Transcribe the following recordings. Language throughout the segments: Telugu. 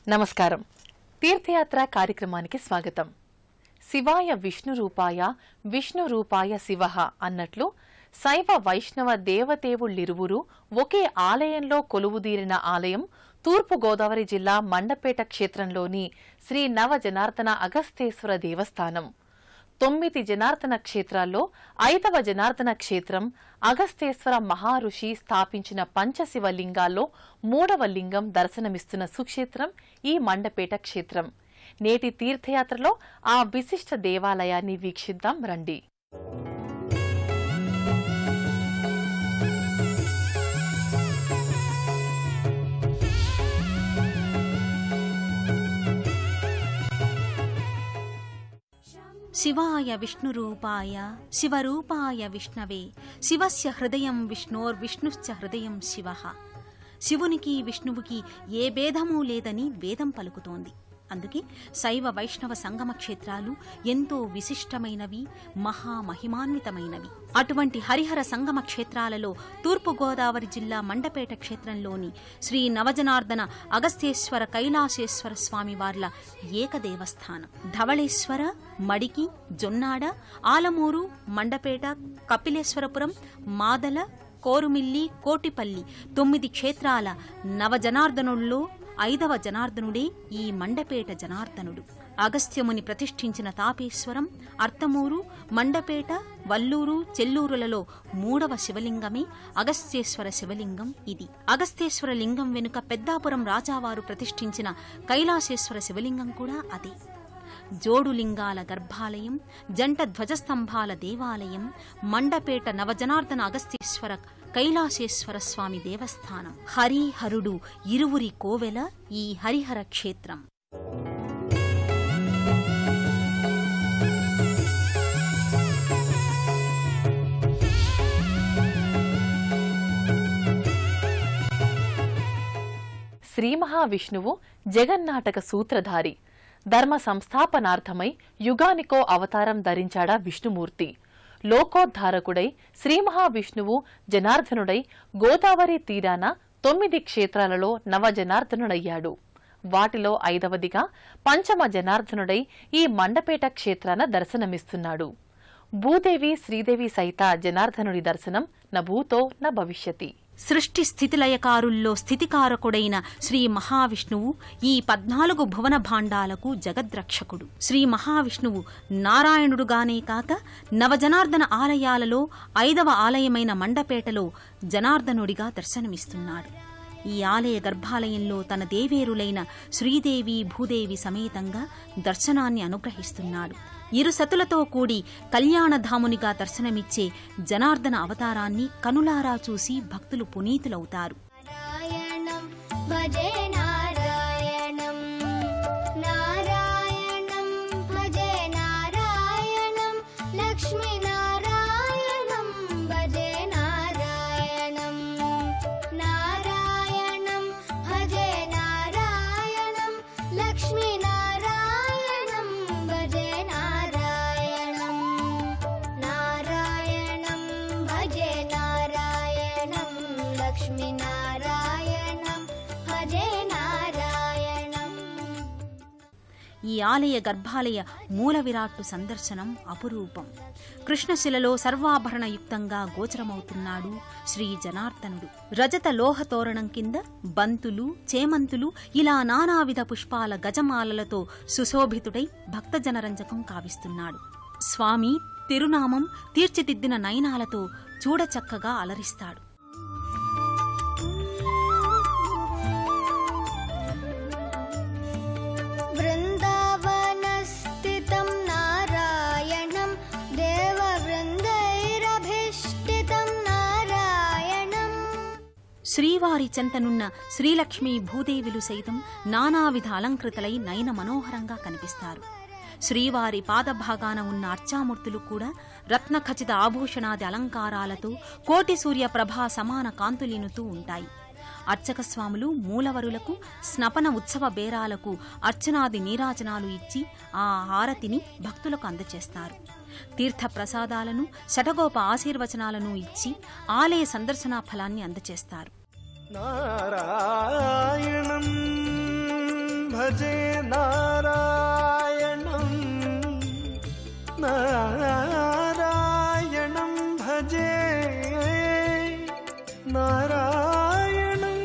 నమస్కారం. తీర్థయాత్ర కార్యక్రమానికి స్వాగతం. శివాయ విష్ణు రూపాయ శివః అన్నట్లు శైవ వైష్ణవ దేవదేవుళ్ళిరువురు ఒకే ఆలయంలో కొలువుదీరిన ఆలయం తూర్పు గోదావరి జిల్లా మండపేట క్షేత్రంలోని శ్రీ నవ జనార్దన అగస్తేశ్వర దేవస్థానం. 9 జనార్దన క్షేత్రాల్లో 5వ జనార్దన క్షేత్రం అగస్తేశ్వర మహారుషి స్థాపించిన పంచశివలింగాల్లో 3వ లింగం దర్శనమిస్తున్న సుక్షేత్రం ఈ మండపేట క్షేత్రం. నేటి తీర్థయాత్రలో ఆ విశిష్ట దేవాలయాన్ని వీక్షిద్దాం రండి. శివాయ విష్ణురూపాయ శివరూపాయ విష్ణవే శివస్య హృదయం విష్ణోర్విష్ణుశ్చ హృదయం శివః. శివునికి విష్ణువుకి ఏ భేదమూ లేదని వేదం పలుకుతోంది. అందుకే శైవ వైష్ణవ సంగమ క్షేత్రాలు ఎంతో విశిష్టమైనవి, మహామహిమాన్వితమైనవి. అటువంటి హరిహర సంగమ క్షేత్రాలలో తూర్పుగోదావరి జిల్లా మండపేట క్షేత్రంలోని శ్రీ నవజనార్దన అగస్తేశ్వర కైలాసేశ్వర స్వామివార్ల ఏకదేవస్థానం. ధవళేశ్వర, మడికి, జొన్నాడ, ఆలమూరు, మండపేట, కపిలేశ్వరపురం, మాదల, కోరుమిల్లి, కోటిపల్లి 9 క్షేత్రాల నవజనార్దనుల్లో 5వ జనార్దనుడే ఈ మండపేట జనార్దనుడు. అగస్త్యముని ప్రతిష్ఠించిన తాపేశ్వరం, అర్తమూరు, మండపేట, వల్లూరు, చెల్లూరులలో 3వ శివలింగమే అగస్త్యేశ్వర శివలింగం ఇది. అగస్త్యేశ్వర లింగం వెనుక పెద్దాపురం రాజావారు ప్రతిష్ఠించిన కైలాసేశ్వర శివలింగం కూడా అదే. జోడు లింగాల గర్భాలయం, జంట ధ్వజస్తంభాల దేవాలయం మండపేట నవజనార్దన అగస్తేశ్వర కైలాసేశ్వర స్వామి దేవస్థానం. హరిహరుడు ఇరువురి కోవెల ఈ హరిహర క్షేత్రం. శ్రీ మహావిష్ణువు జగన్నాటక సూత్రధారి. ధర్మ సంస్థాపనార్థమై యుగానికో అవతారం ధరించాడా విష్ణుమూర్తి. లోకోద్ధారకుడై శ్రీ మహావిష్ణువు జనార్దనుడై గోదావరి తీరాన 9 క్షేత్రాలలో నవజనార్దనుడయ్యాడు. వాటిలో 5వదిగా పంచమ జనార్దనుడై ఈ మండపేట క్షేత్రాన దర్శనమిస్తున్నాడు. భూదేవి శ్రీదేవి సైత జనార్దనుడి దర్శనం న భూతో న భవిష్యతి. సృష్టి స్థితిలయకారుల్లో స్థితికారకుడైన శ్రీ మహావిష్ణువు ఈ 14 భువన భాండాలకు జగద్రక్షకుడు. శ్రీ మహావిష్ణువు నారాయణుడుగానే కాక నవజనార్దన ఆలయాలలో 5వ ఆలయమైన మండపేటలో జనార్దనుడిగా దర్శనమిస్తున్నాడు. ఈ ఆలయ గర్భాలయంలో తన దేవేరులైన శ్రీదేవి భూదేవి సమేతంగా దర్శనాన్ని అనుగ్రహిస్తున్నాడు. ఇరు సతులతో కూడి కళ్యాణధామునిగా దర్శనమిచ్చే జనార్దన అవతారాన్ని కనులారా చూసి భక్తులు పునీతులవుతారు. ఈ ఆలయ గర్భాలయ మూల విరాట్టు సందర్శనం అపురూపం. కృష్ణశిలలో సర్వాభరణయుక్తంగా గోచరమవుతున్నాడు శ్రీ జనార్దనుడు. రజత లోహ తోరణం కింద బంతులు, చేమంతులు ఇలా నానావిధ పుష్పాల గజమాలలతో సుశోభితుడై భక్తజనరంజకం కావిస్తున్నాడు. స్వామి తిరునామం తీర్చిదిద్దిన నయనాలతో చూడచక్కగా అలరిస్తాడు. శ్రీవారి చెంతనున్న శ్రీలక్ష్మీ భూదేవులు సైతం నానావిధ అలంకృతలై నయన మనోహరంగా కనిపిస్తారు. శ్రీవారి పాదభాగాన ఉన్న అర్చామూర్తులు కూడా రత్నఖచిత ఆభూషణాది అలంకారాలతో కోటి సూర్య ప్రభా సమాన కాంతులినుతూ ఉంటాయి. అర్చక స్వాములు మూలవరులకు స్నపన ఉత్సవ బేరాలకు అర్చనాది నీరాజనాలు ఇచ్చి ఆ హారతిని భక్తులకు అందజేస్తారు. తీర్థ ప్రసాదాలను శటగోప ఆశీర్వచనాలను ఇచ్చి ఆలయ సందర్శనా ఫలాన్ని అందజేస్తారు. నారాయణం భజే నారాయణం నారాయణం భజే నారాయణం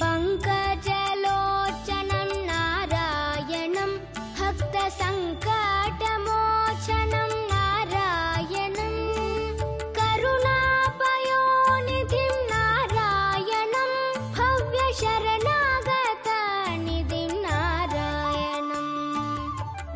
పంకజలోచనం నారాయణం భక్త సంకటమోచనం నారాయణం కరుణాపయోనిధిం నారాయణం భవ్య శరణాగత నిధిం నారాయణం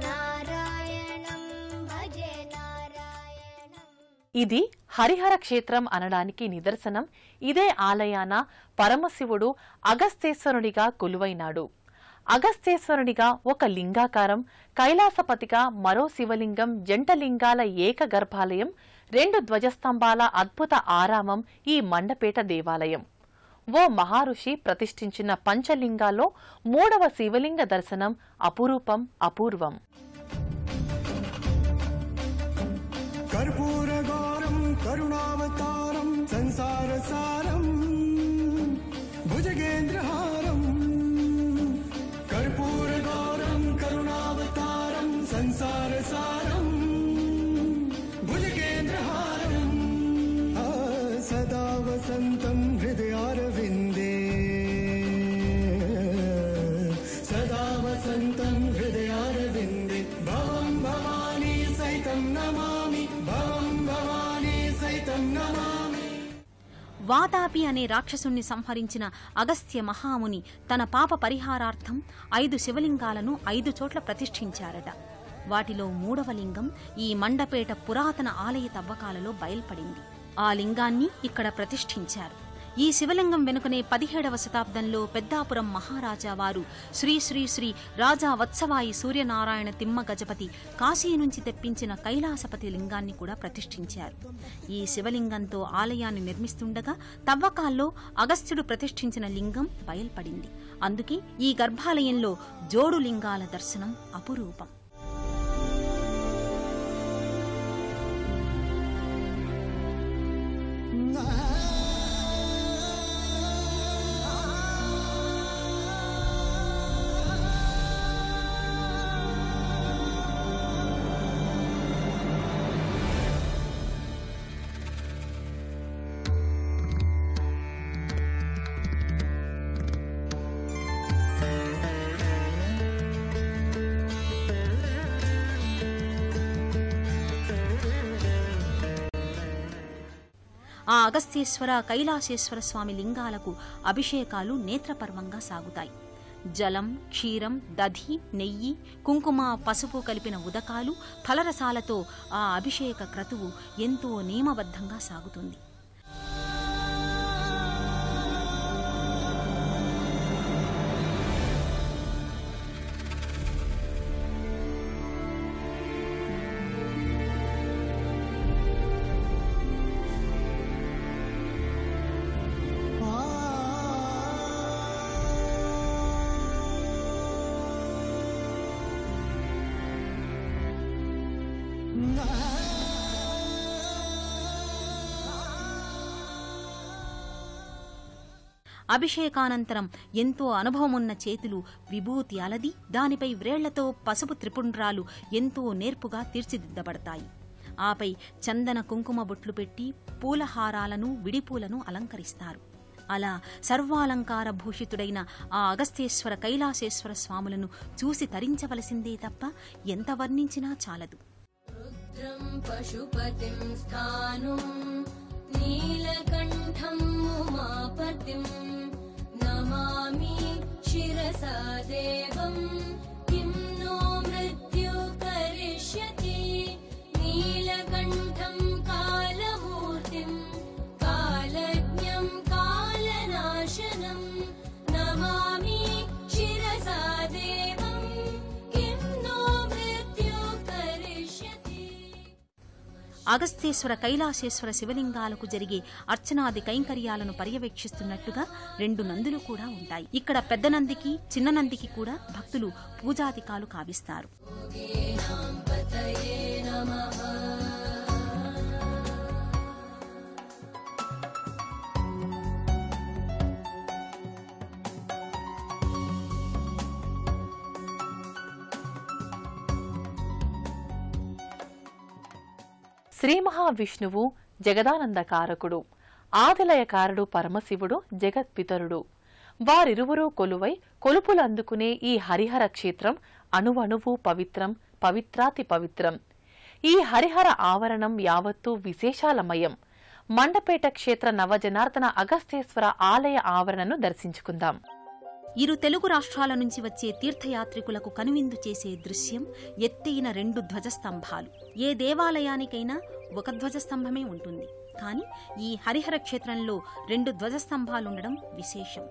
నారాయణం భజే నారాయణం. ఇది హరిహర క్షేత్రం అనడానికి నిదర్శనం. ఇదే ఆలయాన పరమశివుడు అగస్తేశ్వరునిగా కొలువైనాడు. అగస్తేశ్వరునిగా ఒక లింగాకారం, కైలాసపతిగా మరో శివలింగం, జంటలింగాల ఏక గర్భాలయం, 2 ధ్వజస్తంభాల అద్భుత ఆరామం ఈ మండపేట దేవాలయం. ఓ మహారుషి ప్రతిష్ఠించిన పంచలింగాల్లో 3వ శివలింగ దర్శనం అపురూపం, అపూర్వం. कर्पूरगौरं करुणावतारं संसारसारं भुजगेन्द्रहारं कर्पूरगौरं करुणावतारं संसारसारं भुजगेन्द्रहारं सदा वसन्तं हृदयारविन्दे सदा वसन्तं हृदयारविन्दे भवं भवानी सहितं नमामि भवं भवानी सहितं नमामि. వాతాపి అనే రాక్షసుణ్ణి సంహరించిన అగస్త్య మహాముని తన పాప పరిహారార్థం 5 శివలింగాలను 5 చోట్ల ప్రతిష్ఠించారట. వాటిలో 3వ లింగం ఈ మండపేట పురాతన ఆలయ తవ్వకాలలో బయల్పడింది. ఆ లింగాన్ని ఇక్కడ ప్రతిష్ఠించారు. ఈ శివలింగం వెనుకనే 17వ శతాబ్దంలో పెద్దాపురం మహారాజా వారు శ్రీ శ్రీ శ్రీ రాజా వత్సవాయి సూర్యనారాయణ తిమ్మ గజపతి కాశీ నుంచి తెప్పించిన కైలాసపతి లింగాన్ని కూడా ప్రతిష్ఠించారు. ఈ శివలింగంతో ఆలయాన్ని నిర్మిస్తుండగా తవ్వకాల్లో అగస్త్యుడు ప్రతిష్ఠించిన లింగం బయల్పడింది. అందుకే ఈ గర్భాలయంలో జోడు లింగాల దర్శనం అపురూపం. ఆ అగస్త్యేశ్వర కైలాసేశ్వర స్వామి లింగాలకు అభిషేకాలు నేత్రపర్వంగా సాగుతాయి. జలం, క్షీరం, దధి, నెయ్యి, కుంకుమ, పసుపు కలిపిన ఉదకాలు, ఫలరసాలతో ఆ అభిషేక క్రతువు ఎంతో నియమబద్ధంగా సాగుతుంది. అభిషేకానంతరం ఎంతో అనుభవమున్న చేతులు విభూతి అలది, దానిపై వ్రేళ్లతో పసుపు త్రిపుండ్రాలు ఎంతో నేర్పుగా తీర్చిదిద్దబడతాయి. ఆపై చందన కుంకుమ బొట్లు పెట్టి పూలహారాలను, విడిపూలను అలంకరిస్తారు. అలా సర్వాలంకార భూషితుడైన ఆ అగస్త్యేశ్వర కైలాసేశ్వర స్వాములను చూసి తరించవలసిందే తప్ప ఎంత వర్ణించినా చాలదు. రుద్రం పశుపతిం స్థానం నీలకంఠం ఉమాపతిం నమామి శిరసా దేవం కిం నో మృత్యు కరిష్యతి నీలకంఠం కాలమూర్తిం కాలజ్ఞం కాలనాశనం నమామి శిరసా దేవం కిం నో మృత్యు కరిష్యతి. అగస్త్యేశ్వర కైలాసేశ్వర శివలింగాలకు జరిగే అర్చనాది కైంకర్యాలను పర్యవేక్షిస్తున్నట్టుగా 2 నందులు కూడా ఉంటాయి. ఇక్కడ పెద్ద నందికి, చిన్న నందికి కూడా భక్తులు పూజాధికాలు కావిస్తారు. శ్రీ మహావిష్ణువు జగదానందకారకుడు, ఆదిలయకారుడు పరమశివుడు జగత్పితరుడు. వారిరువురూ కొలువై కొలుపులు అందుకునే ఈ హరిహర క్షేత్రం అణువణువు పవిత్రం, పవిత్రాతి పవిత్రం. ఈ హరిహర ఆవరణం యావత్తూ విశేషాలమయం. మండపేట క్షేత్ర నవజనార్దన అగస్తేశ్వర ఆలయ ఆవరణను దర్శించుకుందాం. ఇరు తెలుగు రాష్ట్రాల నుంచి వచ్చే తీర్థయాత్రికులకు కనువిందు చేసే దృశ్యం ఎత్తైన 2 ధ్వజస్తంభాలు. ఏ దేవాలయానికైనా ఒక ధ్వజస్తంభమే ఉంటుంది, కానీ ఈ హరిహర క్షేత్రంలో 2 ధ్వజస్తంభాలుండడం విశేషం.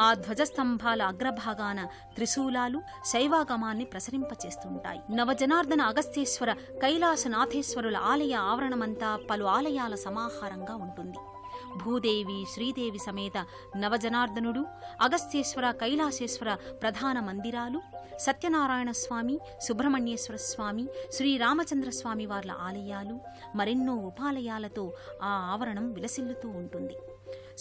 ఆ ధ్వజస్తంభాల అగ్రభాగాన త్రిశూలాలు శైవాగమాన్ని ప్రసరింపచేస్తుంటాయి. నవజనార్దన అగస్తేశ్వర కైలాసనాథేశ్వరుల ఆలయ ఆవరణమంతా పలు ఆలయాల సమాహారంగా ఉంటుంది. భూదేవి శ్రీదేవి సమేత నవజనార్దనుడు, అగస్తేశ్వర కైలాసేశ్వర ప్రధాన మందిరాలు, సత్యనారాయణ స్వామి, సుబ్రహ్మణ్యేశ్వర స్వామి, శ్రీరామచంద్రస్వామి వార్ల ఆలయాలు, మరెన్నో ఉపాలయాలతో ఆ ఆవరణం విలసిల్లుతూ ఉంటుంది.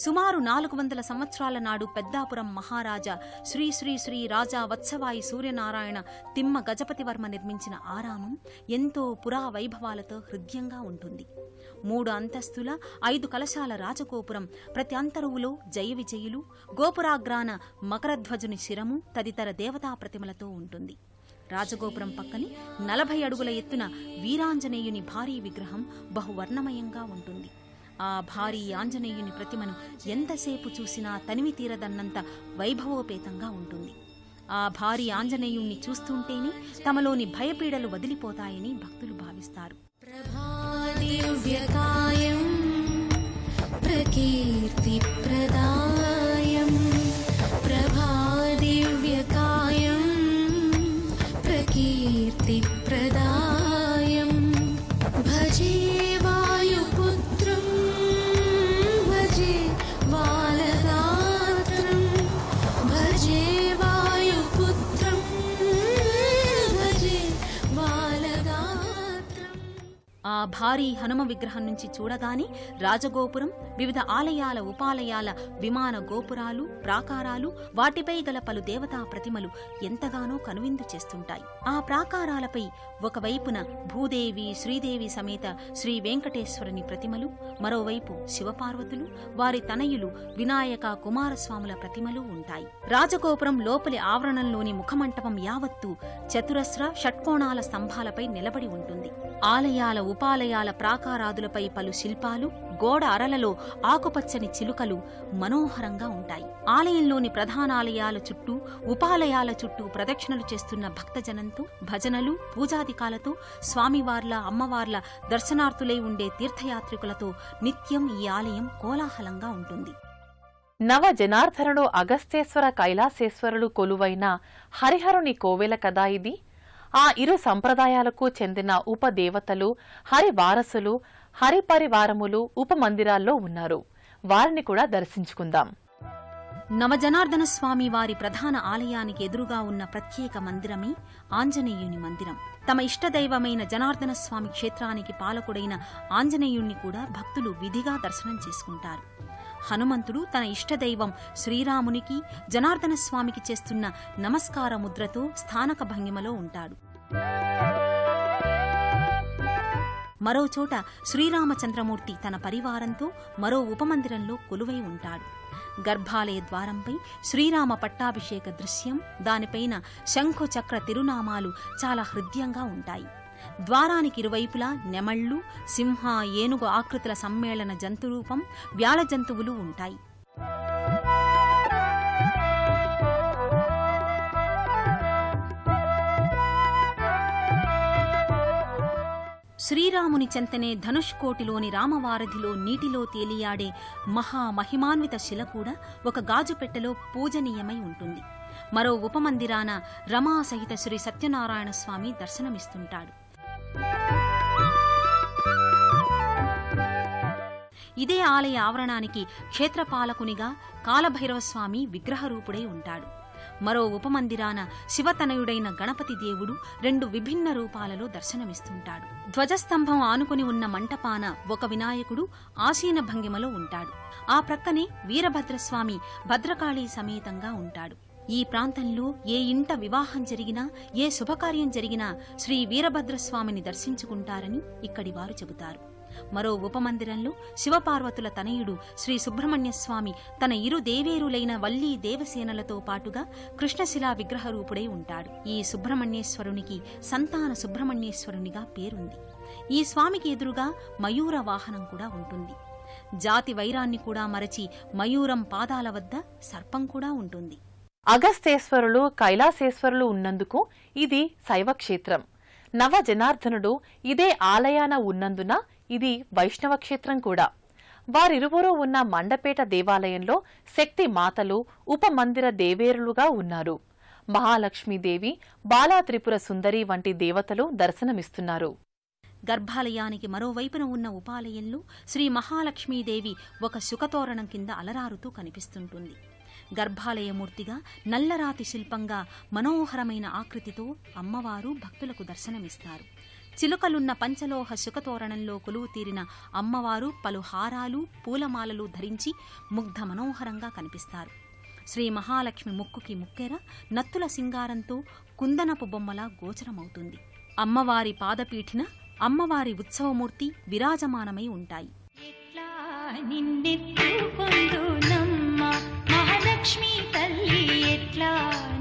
సుమారు 400 సంవత్సరాల నాడు పెద్దాపురం మహారాజా శ్రీ శ్రీ శ్రీ రాజా వత్సవాయి సూర్యనారాయణ తిమ్మ గజపతివర్మ నిర్మించిన ఆరామం ఎంతో పురా వైభవాలతో హృద్యంగా ఉంటుంది. 3 అంతస్తుల 5 కలశాల రాజగోపురం, ప్రతి అంతరువులో జయ విజయులు, గోపురాగ్రాన మకరధ్వజుని శిరము తదితర దేవతా ప్రతిమలతో ఉంటుంది. రాజగోపురం పక్కనే 40 అడుగుల ఎత్తున వీరాంజనేయుని భారీ విగ్రహం బహువర్ణమయంగా ఉంటుంది. ఆ భారీ ఆంజనేయుని ప్రతిమను ఎంతసేపు చూసినా తనివి తీరదన్నంత వైభవోపేతంగా ఉంటుంది. ఆ భారీ ఆంజనేయుణ్ణి చూస్తుంటేనే తమలోని భయపీడలు వదిలిపోతాయని భక్తులు భావిస్తారు. ప్రభాదివ్యకాయం ప్రకీర్తిప్రదాయం ప్రభాదివ్యకాయం ప్రకీర్తిప్రదాయం భజే వాయుపుత్రం భజే బాలగాత్రం భజే వాయుపుత్రం భజే బాలగాత్రం. ఆ భారీ హనుమ విగ్రహం నుంచి చూడగానే రాజగోపురం, వివిధ ఆలయాల ఉపాలయాల విమాన గోపురాలు, ప్రాకారాలు, వాటిపై గల పలు దేవతా ప్రతిమలు ఎంతగానో కనువిందు చేస్తుంటాయి. ఆ ప్రాకారాలపై ఒకవైపున భూదేవి శ్రీదేవి సమేత శ్రీ వెంకటేశ్వరుని ప్రతిమలు, మరోవైపు శివపార్వతులు, వారి తనయులు వినాయక కుమారస్వాముల ప్రతిమలు ఉంటాయి. రాజగోపురం లోపలి ఆవరణంలోని ముఖమంటపం యావత్తు చతురస్ర షట్కోణాల స్తంభాలపై నిలబడి ఉంటుంది. ఆలయాల ఉపాలయాల ప్రాకారాదులపై పలు శిల్పాలు, గోడ అరలలో ఆకుపచ్చని చిలుకలు మనోహరంగా ఉంటాయి. ఆలయంలోని ప్రధానాలయాల చుట్టూ, ఉపాలయాల చుట్టూ ప్రదక్షిణలు చేస్తున్న భక్తజనంతో, భజనలు, పూజాదికాలతో, స్వామివార్ల అమ్మవార్ల దర్శనార్థులై ఉండే తీర్థయాత్రికులతో నిత్యం ఈ ఆలయం కోలాహలంగా ఉంటుంది. నవ జనార్దనుడు అగస్తేశ్వర కైలాసేశ్వరులు కొలువైన హరిహరుని కోవెల కదా ఇది. ఆ ఇరు సంప్రదాయాలకు చెందిన ఉపదేవతలు, హరివారసులు, హరిపరివారములు ఉపమందిరాల్లో ఉన్నారు. వారిని కూడా దర్శించుకుందాం. నవజనార్దన స్వామి వారి ప్రధాన ఆలయానికి ఎదురుగా ఉన్న ప్రత్యేక మందిరమే ఆంజనేయుని మందిరం. తమ ఇష్టదైవమైన జనార్దన స్వామి క్షేత్రానికి పాలకుడైన ఆంజనేయుణ్ణి కూడా భక్తులు విధిగా దర్శనం చేసుకుంటారు. హనుమంతుడు తన ఇష్టదైవం శ్రీరామునికి, జనార్దన స్వామికి చేస్తున్న నమస్కార ముద్రతో స్థానక భంగిమలో ఉంటాడు. మరోచోట శ్రీరామచంద్రమూర్తి తన పరివారంతో మరో ఉపమందిరంలో కొలువై ఉంటాడు. గర్భాలయ ద్వారంపై శ్రీరామ పట్టాభిషేక దృశ్యం, దానిపైన శంఖు చక్ర తిరునామాలు చాలా హృద్యంగా ఉంటాయి. ద్వారానికి ఇరువైపులా నెమళ్లు, సింహ, ఏనుగు ఆకృతుల సమ్మేళన జంతురూపం, వ్యాళ జంతువులు ఉంటాయి. శ్రీరాముని చెంతనే ధనుష్కోటిలోని రామవారధిలో నీటిలో తేలియాడే మహామహిమాన్విత శిల కూడా ఒక గాజుపెట్టెలో పూజనీయమై ఉంటుంది. మరో ఉపమందిరాన రమా సహిత శ్రీ సత్యనారాయణ స్వామి దర్శనమిస్తుంటాడు. ఇదే ఆలయ ఆవరణానికి క్షేత్రపాలకునిగా కాలభైరవస్వామి విగ్రహరూపుడై ఉంటాడు. మరో ఉపమందిరాన శివతనయుడైన గణపతి దేవుడు 2 విభిన్న రూపాలలో దర్శనమిస్తుంటాడు. ధ్వజస్తంభం ఆనుకుని ఉన్న మంటపాన ఒక వినాయకుడు ఆసీన భంగిమలో ఉంటాడు. ఆ ప్రక్కనే వీరభద్రస్వామి భద్రకాళీ సమేతంగా ఉంటాడు. ఈ ప్రాంతంలో ఏ ఇంట వివాహం జరిగినా, ఏ శుభకార్యం జరిగినా శ్రీ వీరభద్రస్వామిని దర్శించుకుంటారని ఇక్కడి వారు చెబుతారు. మరో ఉపమందిరంలో శివపార్వతుల తనయుడు శ్రీ సుబ్రహ్మణ్యస్వామి తన ఇరు దేవేరులైన వల్లీ దేవసేనలతో పాటుగా కృష్ణశిలా విగ్రహరూపుడై ఉంటాడు. ఈ సుబ్రహ్మణ్యేశ్వరునికి సంతాన సుబ్రహ్మణ్యేశ్వరునిగా పేరుంది. ఈ స్వామికి ఎదురుగా మయూర వాహనం కూడా ఉంటుంది. జాతి వైరాన్ని కూడా మరచి మయూరం పాదాల వద్ద సర్పం కూడా ఉంటుంది. అగస్తేశ్వరులు కైలాసేశ్వరులు ఉన్నందుకు ఇది శైవక్షేత్రం. నవ జనార్దనుడు ఇదే ఆలయాన ఉన్నందున ఇది వైష్ణవ క్షేత్రం కూడా. వారిరువురూ ఉన్న మండపేట దేవాలయంలో శక్తి మాతలు ఉపమందిర దేవేరులుగా ఉన్నారు. మహాలక్ష్మీదేవి, బాలా త్రిపుర సుందరి వంటి దేవతలు దర్శనమిస్తున్నారు. గర్భాలయానికి మరోవైపున ఉన్న ఉపాలయంలో శ్రీ మహాలక్ష్మీదేవి ఒక శుకతోరణం కింద అలరారుతూ కనిపిస్తుంటుంది. గర్భాలయమూర్తిగా నల్లరాతి శిల్పంగా మనోహరమైన ఆకృతితో అమ్మవారు భక్తులకు దర్శనమిస్తారు. చిలుకలున్న పంచలోహ శుకతోరణంలో కొలువు తీరిన అమ్మవారు పలు హారాలు, పూలమాలలు ధరించి ముగ్ధ మనోహరంగా కనిపిస్తారు. శ్రీ మహాలక్ష్మి ముక్కుకి ముక్కెర నత్తుల సింగారంతో కుందనపు బొమ్మలా గోచరమవుతుంది. అమ్మవారి పాదపీఠిన అమ్మవారి ఉత్సవమూర్తి విరాజమానమై ఉంటాయి. మహాలక్ష్మి తల్లి ఎట్లా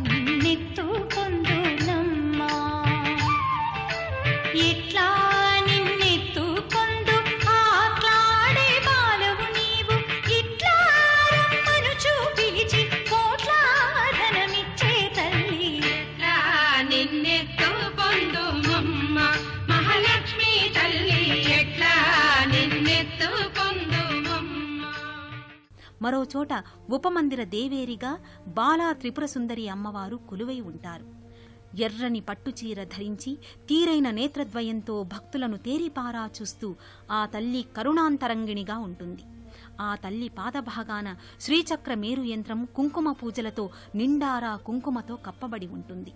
నిన్నెత్తుకొందునమ్మా, ఎట్లా నిన్నెత్తుకొందు ఆట్లాడే బాలవు నీవు, ఇట్లా రమ్మనుచు పిలిచి కోట్ల ధనమిచ్చే తల్లి ఎట్లా నిన్నెత్తుకొందుమమ్మ, మహాలక్ష్మి తల్లి ఎట్లా నిన్నెత్తుకొందుమమ్మ. మరోచోట ఉపమందిర దేవేరిగా బాలా త్రిపుర సుందరి అమ్మవారు కొలువై ఉంటారు. ఎర్రని పట్టుచీర ధరించి తీరైన నేత్రద్వయంతో భక్తులను తేరిపారా చూస్తూ ఆ తల్లి కరుణాంతరంగిణిగా ఉంటుంది. ఆ తల్లి పాదభాగాన శ్రీచక్ర మేరు యంత్రం కుంకుమ పూజలతో నిండారా కుంకుమతో కప్పబడి ఉంటుంది.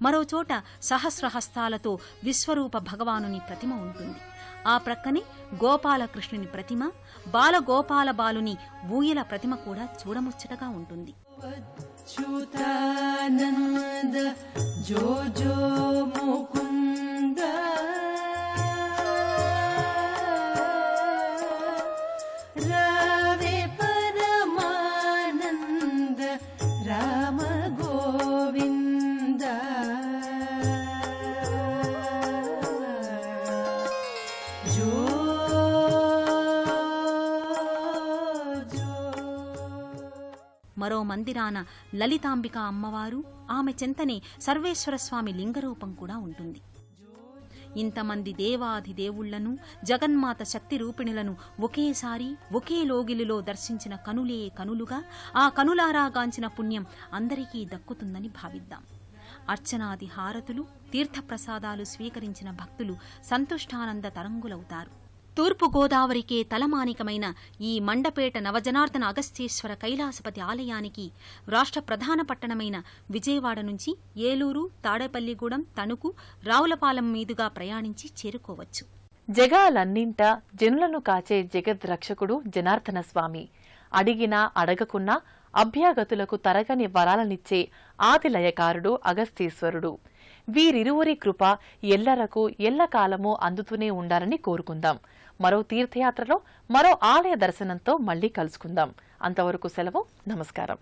మరోచోట సహస్రహస్తాలతో విశ్వరూప భగవానుని ప్రతిమ ఉంటుంది. ఆ ప్రక్కనే గోపాలకృష్ణుని ప్రతిమ, బాలగోపాల బాలుని ఊయల ప్రతిమ కూడా చూడముచ్చటగా ఉంటుంది. మరో మందిరాన లలితాంబిక అమ్మవారు, ఆమె చెంతనే సర్వేశ్వరస్వామి లింగరూపం కూడా ఉంటుంది. ఇంతమంది దేవాది దేవుళ్లను, జగన్మాత శక్తి రూపిణులను ఒకేసారి ఒకే లోగిలిలో దర్శించిన కనులే కనులుగా ఆ కనులారాగాంచిన పుణ్యం అందరికీ దక్కుతుందని భావిద్దాం. అర్చనాది హారతులు, తీర్థప్రసాదాలు స్వీకరించిన భక్తులు సంతుష్టానంద తరంగులవుతారు. తూర్పు గోదావరికే తలమానికమైన ఈ మండపేట నవజనార్దన అగస్తేశ్వర కైలాసపతి ఆలయానికి రాష్ట్ర ప్రధాన పట్టణమైన విజయవాడ నుంచి ఏలూరు, తాడేపల్లిగూడెం, తణుకు, రావులపాలెం మీదుగా ప్రయాణించి చేరుకోవచ్చు. జగాలన్నింట జనులను కాచే జగద్రక్షకుడు జనార్దన స్వామి. అడిగినా అడగకున్నా అభ్యాగతులకు తరగని వరాలనిచ్చే ఆదిలయకారుడు అగస్తీశ్వరుడు. వీరిరువురి కృప ఎల్లరకు ఎల్లకాలమూ అందుతూనే ఉండాలని కోరుకుందాం. మరో తీర్థయాత్రలో మరో ఆలయ దర్శనంతో మళ్లీ కలుసుకుందాం. అంతవరకు సెలవు. నమస్కారం.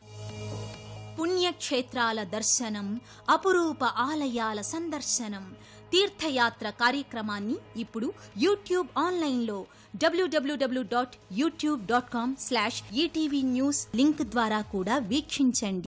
పుణ్యక్షేత్రాల దర్శనం, అపురూప ఆలయాల సందర్శనం, తీర్థయాత్ర కార్యక్రమాన్ని ఇప్పుడు యూట్యూబ్ ఆన్లైన్లో www.youtube.com/ETV News లింక్ ద్వారా కూడా వీక్షించండి.